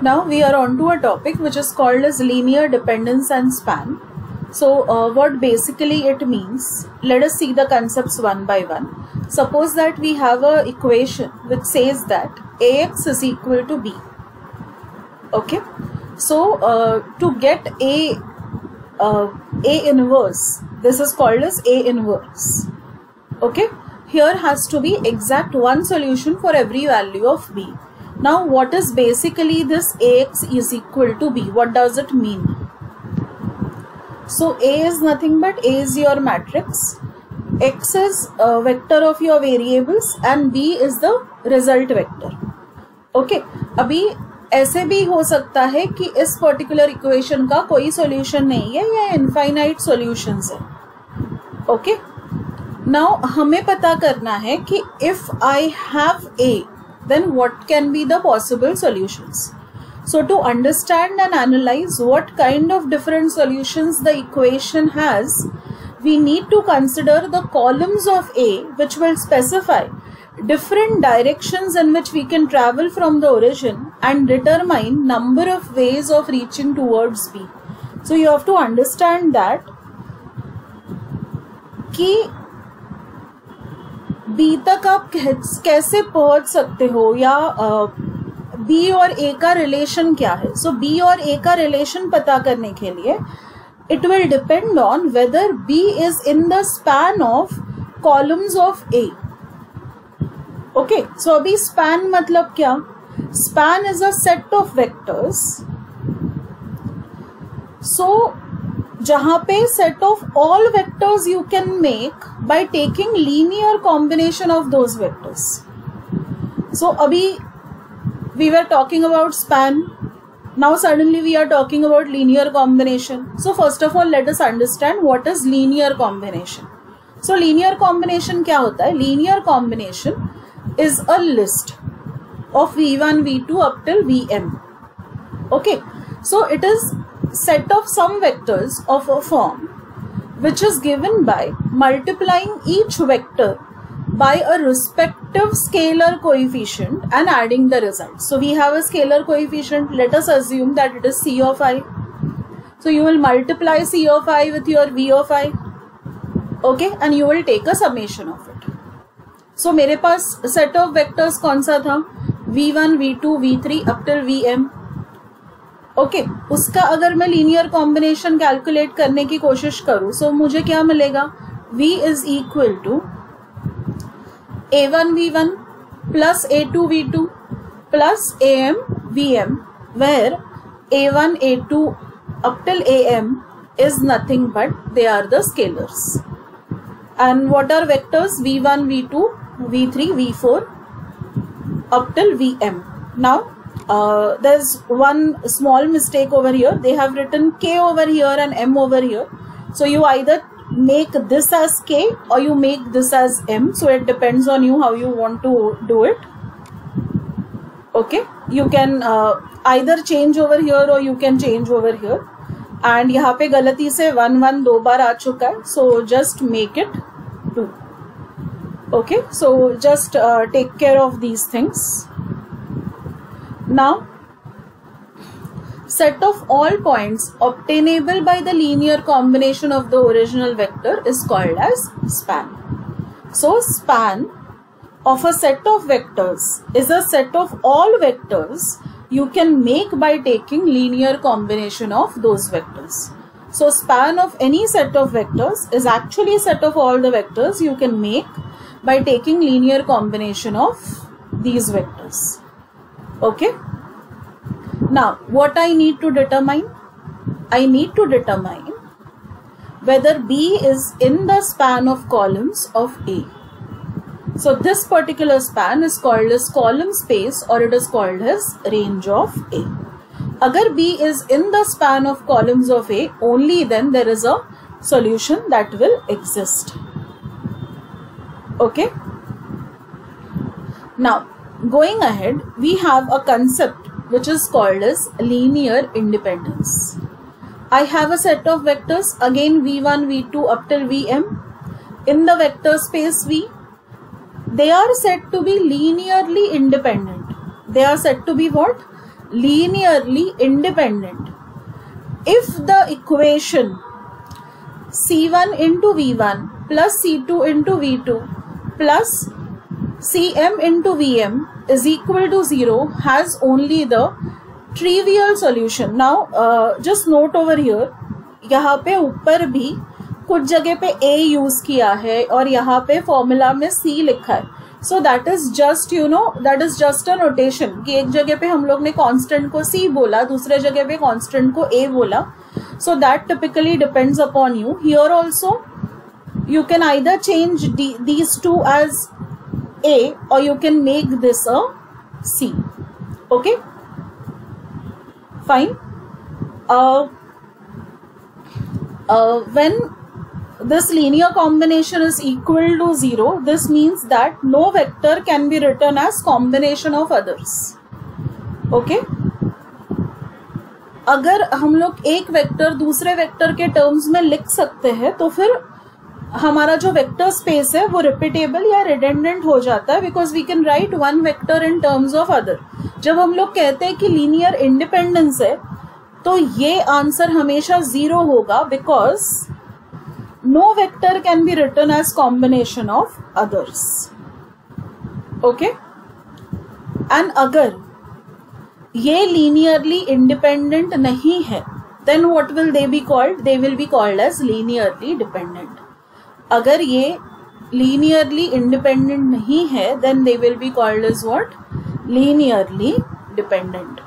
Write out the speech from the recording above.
Now we are on to a topic which is called as linear dependence and span. So what basically it means, let us see the concepts one by one. Suppose that we have a equation which says that Ax is equal to B. Okay, so to get A inverse, this is called as A inverse. Okay, here has to be exact one solution for every value of B. Now what is basically this Ax is equal to B? What does it mean? So A is nothing but A is your matrix, X is a vector of your variables and B is the result vector. Okay, अभी ऐसे भी हो सकता है कि इस particular equation का कोई सॉल्यूशन नहीं है या इनफाइनाइट सॉल्यूशंस है. ओके, नाउ हमें पता करना है कि if I have a then what can be the possible solutions. So to understand and analyze what kind of different solutions the equation has, we need to consider the columns of A which will specify different directions in which we can travel from the origin and determine number of ways of reaching towards B. So you have to understand that कि B तक आप कैसे पहुंच सकते हो या B और A का रिलेशन क्या है. सो B और A का रिलेशन पता करने के लिए it will depend on whether B is in the span of columns of A. Okay, so अभी span मतलब क्या? Span is a set of vectors. So जहाँ पे set of all vectors you can make by taking linear combination of those vectors. So अभी we were talking about span, now suddenly we are talking about linear combination. So first of all let us understand what is linear combination. So linear combination क्या होता है? Linear combination is a list of V1, V2 up till Vm. Okay, so it is set of some vectors of a form which is given by multiplying each vector by a respective scalar coefficient and adding the result. So we have a scalar coefficient, let us assume that it is C of I. So you will multiply C of I with your V of I, okay, and you will take a summation of it. So मेरे पास set of vectors कौन सा था? V1, V2, V3 up till Vm. Okay, उसका अगर मैं linear combination calculate करने की कोशिश करूं, सो मुझे क्या मिलेगा? V is equal to A1 V1 plus A2 V2 plus AM VM, where A1 A2 up till AM is nothing but they are the scalars. And what are vectors? V1 V2 V3 V4 up till Vm. Now there's one small mistake over here. They have written K over here and M over here. So you either make this as K or you make this as M. So it depends on you how you want to do it. Okay, you can either change over here or you can change over here. And यहाँ पे गलती से 1 1 दो बार आ चुका है. So just make it 2. Okay, so just take care of these things. Now, set of all points obtainable by the linear combination of the original vector is called as span. So, span of a set of vectors is a set of all vectors you can make by taking linear combination of those vectors. So, span of any set of vectors is actually a set of all the vectors you can make by taking linear combination of these vectors. Okay, now what I need to determine? I need to determine whether B is in the span of columns of A. So this particular span is called as column space or it is called as range of A. Agar B is in the span of columns of A, only then there is a solution that will exist. Okay, now going ahead, we have a concept which is called as linear independence. I have a set of vectors, again V1, V2 up till Vm. In the vector space V, they are said to be linearly independent. They are said to be what? linearly independent if the equation C1 into V1 plus C2 into V2 plus Cm into Vm is equal to 0 has only the trivial solution. Now just note over here, यहाँ पे ऊपर भी कुछ जगह पे A use किया है और यहाँ पे फॉर्मूला में C लिखा है. So that is just that is just a notation कि एक जगह पे हम लोग ने कांस्टेंट को C बोला, दूसरे जगह पे कांस्टेंट को A बोला. So that typically depends upon you. Here also you can either change these two as A or you can make this a C. Okay, fine. When this linear combination is equal to 0, this means that no vector can be written as combination of others. Okay, अगर हम लोग एक vector दूसरे vector के terms में लिख सकते हैं तो फिर हमारा जो वेक्टर स्पेस है वो रिपीटेबल या रिडेंडेंट हो जाता है, because we can write one vector in terms of other. जब हम लोग कहते हैं कि लीनियर इंडिपेंडेंस है तो ये आंसर हमेशा 0 होगा, because no vector can be written as combination of others. Okay, and अगर ये लीनियरली इंडिपेंडेंट नहीं है then what will they be called? They will be called as linearly dependent. अगर ये लीनियरली इंडिपेंडेंट नहीं है then they will be called as what? Linearly dependent.